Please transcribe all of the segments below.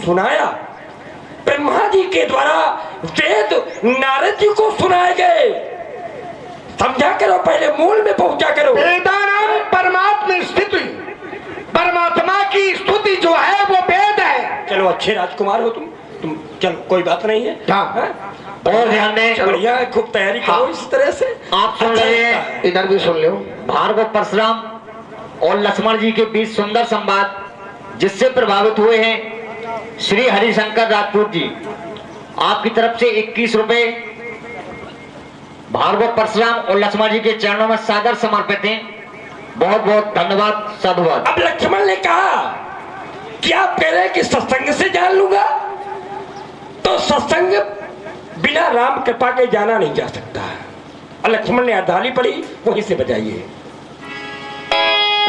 सुनाया। ब्रह्मा जी के द्वारा वेद नारद जी को सुनाए गए। समझा करो, पहले मूल में पहुंचा करो। वेदानाम परमात्मा स्थिति, परमात्मा की स्तुति जो है वो वेद है। चलो अच्छे राजकुमार हो तुम चलो कोई बात नहीं है। हाँ। बहुत ध्यान दें, बढ़िया खूब तैयारी करो। हाँ। इस तरह से आप सुन रहे, इधर भी सुन लो। भार्गव परशुराम और लक्ष्मण जी के बीच सुंदर संवाद, जिससे प्रभावित हुए हैं श्री हरिशंकर राजपूत जी। आपकी तरफ से 21 रुपए भार्गव परशुराम और लक्ष्मण जी के चरणों में सादर समर्पित हैं। बहुत बहुत धन्यवाद, साधुवाद। अब लक्ष्मण ने कहा कि आप कह रहे हैं कि सत्संग से जान लूंगा, तो सत्संग बिना राम कृपा के जाना नहीं जा सकता। और लक्ष्मण ने अर्धाली पड़ी, वहीं से बजाइए।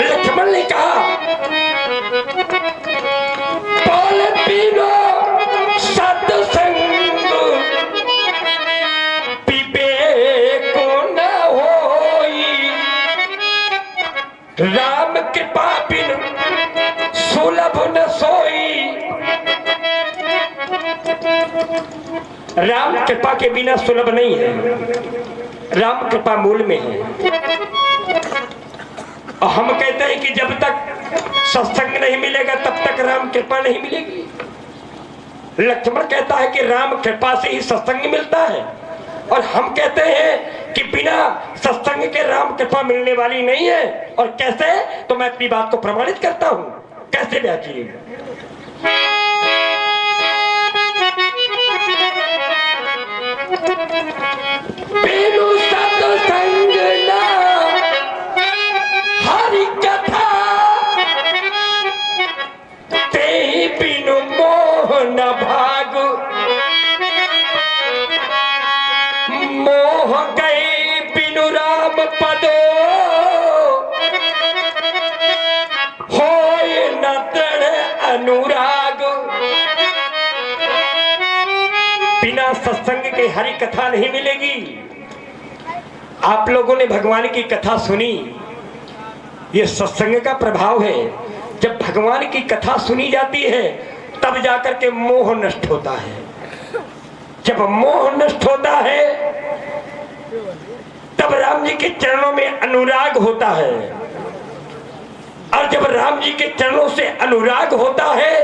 लक्ष्मण ने कहा बोल पीनो सत्संग विवेक न होई, राम कृपा बिन सुलभ न सोई। राम कृपा के बिना सुलभ नहीं है, राम कृपा मूल में है। और हम कहते हैं कि जब तक सत्संग नहीं मिलेगा तब तक राम कृपा नहीं मिलेगी। लक्ष्मण कहता है कि राम कृपा से ही सत्संग मिलता है, और हम कहते हैं कि बिना सत्संग के राम कृपा मिलने वाली नहीं है। और कैसे, तो मैं अपनी बात को प्रमाणित करता हूं। कैसे व्याख्या? बिनु सत्संग ना हरि कथा, ते बिनु मोह न भाग। मोह गए बिनु राम पदो, होय न दृढ़ अनुराग। बिना सत्संग के हरि कथा नहीं मिलेगी। आप लोगों ने भगवान की कथा सुनी, ये सत्संग का प्रभाव है। जब भगवान की कथा सुनी जाती है तब जाकर के मोह नष्ट होता है। जब मोह नष्ट होता है तब राम जी के चरणों में अनुराग होता है, और जब राम जी के चरणों से अनुराग होता है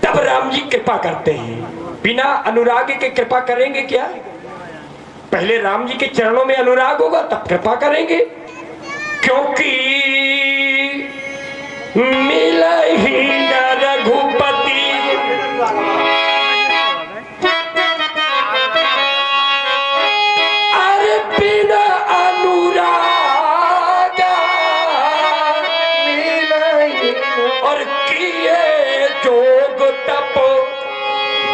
तब राम जी कृपा करते हैं। बिना अनुराग के कृपा करेंगे क्या? पहले राम जी के चरणों में अनुराग होगा तब कृपा करेंगे। क्योंकि मिला ही न रघुपति अरे बिना अनुराग, और किए जोग तप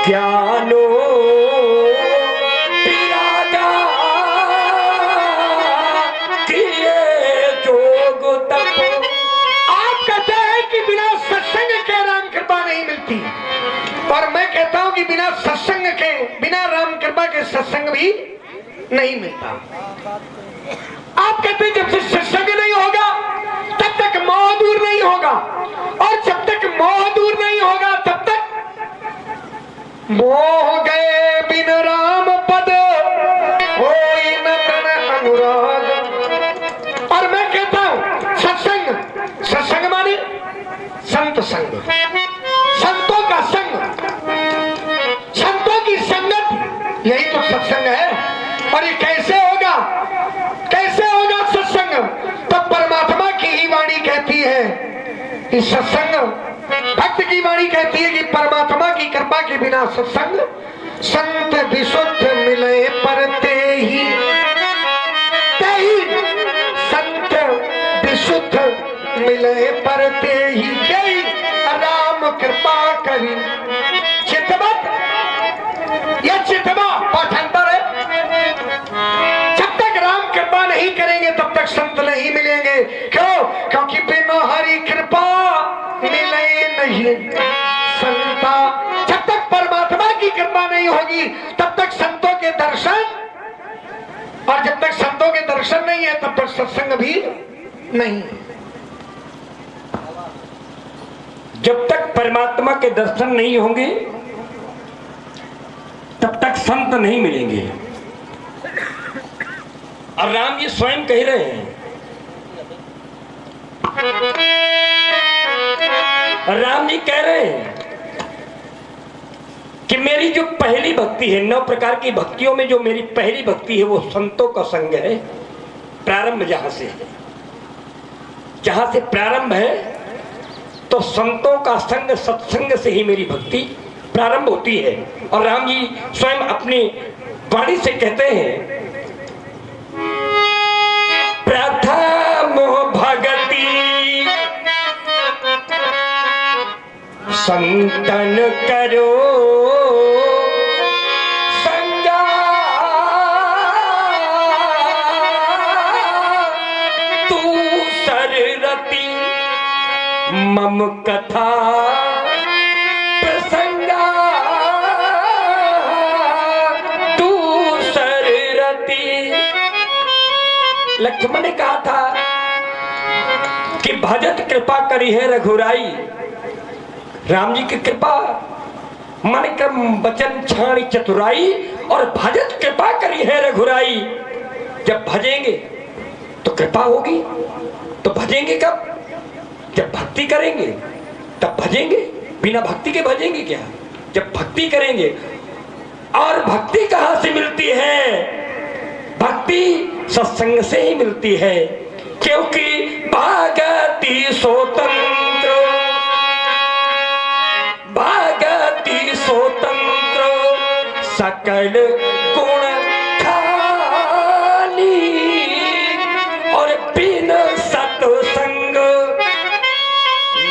ज्ञानो विरागा, किए जोग तप। आप कहते हैं कि बिना सत्संग के राम कृपा नहीं मिलती, और मैं कहता हूं कि बिना सत्संग के, बिना राम कृपा के सत्संग भी नहीं मिलता। आप कहते हैं जब से सत्संग नहीं होगा तब तक मोह दूर नहीं होगा, और जब तक मोह दूर नहीं होगा तब तक मोह गए बिन राम पद, होई न तन अनुराग। और मैं कहता हूं सत्संग, सत्संग माने संत संग, संतों का संग, संतों की संगत, यही तो सत्संग है। और ये कैसे होगा, कैसे होगा सत्संग? तो परमात्मा की ही वाणी कहती है कि सत्संग, भक्त की वाणी कहती है कि परमात्मा की कृपा के बिना सत्संग, संत विशुद्ध मिले परते ही, संत विशुद्ध मिले परते ही, जय राम कृपा करी। चितवत, यह चितवा पाठांतर है। जब तक राम कृपा नहीं करेंगे तब तक संत नहीं मिलेंगे। क्यों? क्योंकि बिना हरि कृपा मिले नहीं संता। जब तक परमात्मा की कृपा नहीं होगी तब तक संतों के दर्शन, और जब तक संतों के दर्शन नहीं है तब तक सत्संग भी नहीं। जब तक परमात्मा के दर्शन नहीं होंगे तब तक संत नहीं मिलेंगे। और राम जी स्वयं कह रहे हैं, राम जी कह रहे हैं कि मेरी जो पहली भक्ति है, 9 प्रकार की भक्तियों में जो मेरी पहली भक्ति है वो संतों का संग है। प्रारंभ जहां से है, जहां से प्रारंभ है तो संतों का संग, सत्संग से ही मेरी भक्ति प्रारंभ होती है। और राम जी स्वयं अपनी वाणी से कहते हैं, प्रथम भगति संतन करो संगा, तू सररति मम कथा प्रसंगा, तू सररति। लक्ष्मण ने कहा था कि भजत कृपा करी है रघुराई। राम जी की कृपा, मन कर्म वचन छाणी चतुराई, और भजत कृपा करी है रघुराई। जब भजेंगे तो कृपा होगी। तो भजेंगे कब? जब भक्ति करेंगे तब भजेंगे। बिना भक्ति के भजेंगे क्या? जब भक्ति करेंगे। और भक्ति कहां से मिलती है? भक्ति सत्संग से ही मिलती है, क्योंकि भागति स्वतंत्र, भागति स्वतंत्र सकल गुण खाली, और बिन सत्संग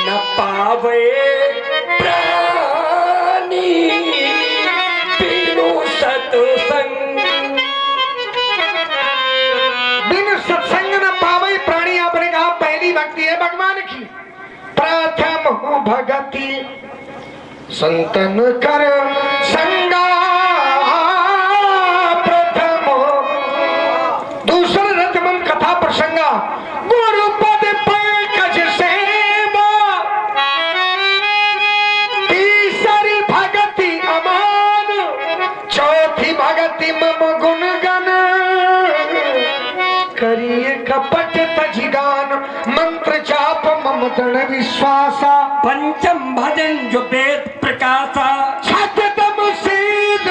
न पावे प्राणी, बिनु सत्संग। बिन सत्संग न पावे प्राणी, आपने कहा पहली भक्ति है भगवान की। प्रथम भगति संतन कर संगा, प्रथम दूसरा रतमन कथा प्रसंगा, गुरुपद पंकज सेवा, तीसरी भगति अमान, चौथी भगति मम गुणगन, करिए कपट तजिगान, मंत्र जाप मम दृढ़ विश्वासा, पंचम भजन जो वेद प्रकाशा, छतम सीध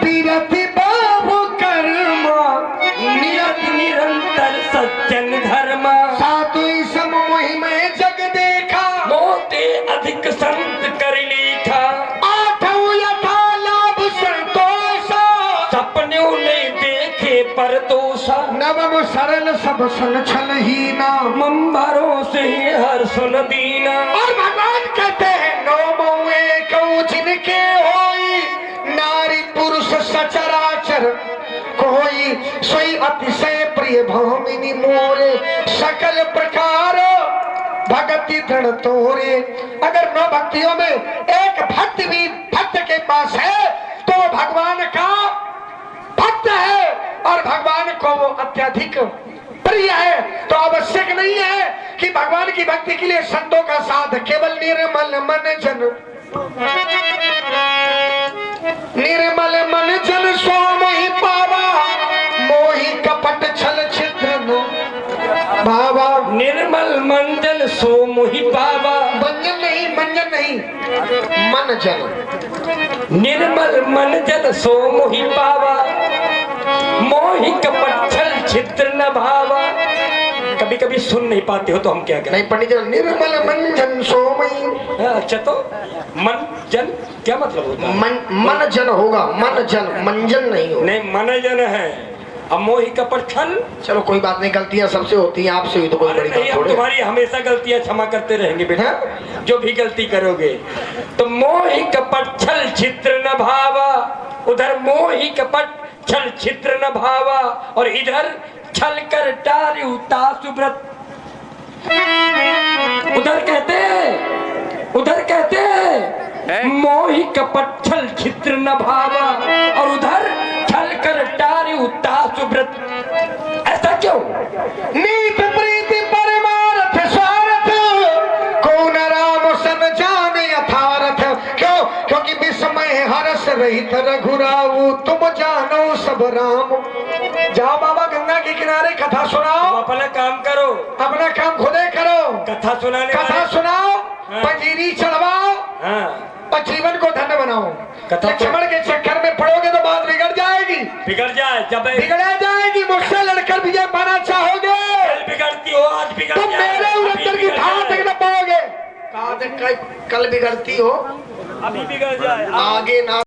विरति बाबु कर्म, निरत निरंतर सज्जन धर्म, सातुई समोहि में जग देखा, मोते अधिक संत कर लीठा, आठों यथा लाभ संतोषा, सपने नहीं देखे पर दोषा, नवम सरल सब सन छलहीना, मम भरोसे ही हर सुन दीना। और भगवान कहते हैं नौ एक जिनके होई, नारी पुरुष सचराचर कोई, सोई अतिशय प्रिय भामिनी मोरे, सकल प्रकार भक्ति दृढ़ तोरे। अगर 9 भक्तियों में एक भक्ति भी भक्त के पास है तो भगवान का भक्त है, और भगवान को वो अत्यधिक प्रिय है। तो आवश्यक नहीं है कि भगवान की भक्ति के लिए संतों का साथ, केवल निर्मल मन जन, निर्मल मन जन सो मोहि पावा, मोहि कपट छल छिद्र न भावा। निर्मल मंजन सो मोहि पावा, मंजन नहीं, मंजन नहीं, मन जन, निर्मल मन जन सो मोहि पावा, मोहि कपट छल छिद्र न भावा। कभी कभी सुन नहीं पाते हो तो हम क्या करें? नहीं पंडित जी, निर्मल मन जन सो मोहि। अच्छा, तो मन जन क्या मतलब होता है? मन जन होगा, मन जन, मंजन नहीं होगा। नहीं, मन जन है। अब मोहि कपट छल, चलो कोई बात नहीं, गलतियां सबसे होती हैं, आपसे हुई तो कोई बड़ी नहीं, बात हम थोड़ी। तुम्हारी हमेशा गलतियां क्षमा करते रहेंगे बेटा, जो भी गलती करोगे। तो मोहि कपट छल छिद्र न भावा, उधर मोहि कपट छल छिद्र न भावा, और इधर छल कर टार्यु तासुव्रत। उधर कहते हैं मोहि कपट छल छिद्र न भावा, और उधर छल कर टार्यु तासुव्रत। ऐसा क्यों? नीत प्रीति रहित रघुराऊ तुम जानो सब राम। जाओ बाबा गंगा के किनारे कथा सुनाओ, अपना काम करो, अपना काम खुदे करो, कथा सुनाने कथा वाले- सुनाओ, हाँ। पंजीरी चढ़वाओ हाँ और जीवन को धन्य बनाओ। कथा तो- लक्ष्मण के चक्कर में पड़ोगे तो बात बिगड़ जाएगी, बिगड़ जाए जब बिगड़ जाएगी। मुझसे लड़कर विजय पाना चाहोगे कल बिगड़ती हो आज बिगड़ तो जाए, मेरे अभी उड़कर की बिगड़ धार जाए, तक न पाओगे। कल बिगड़ती हो अभी बिगड़ जाए आगे ना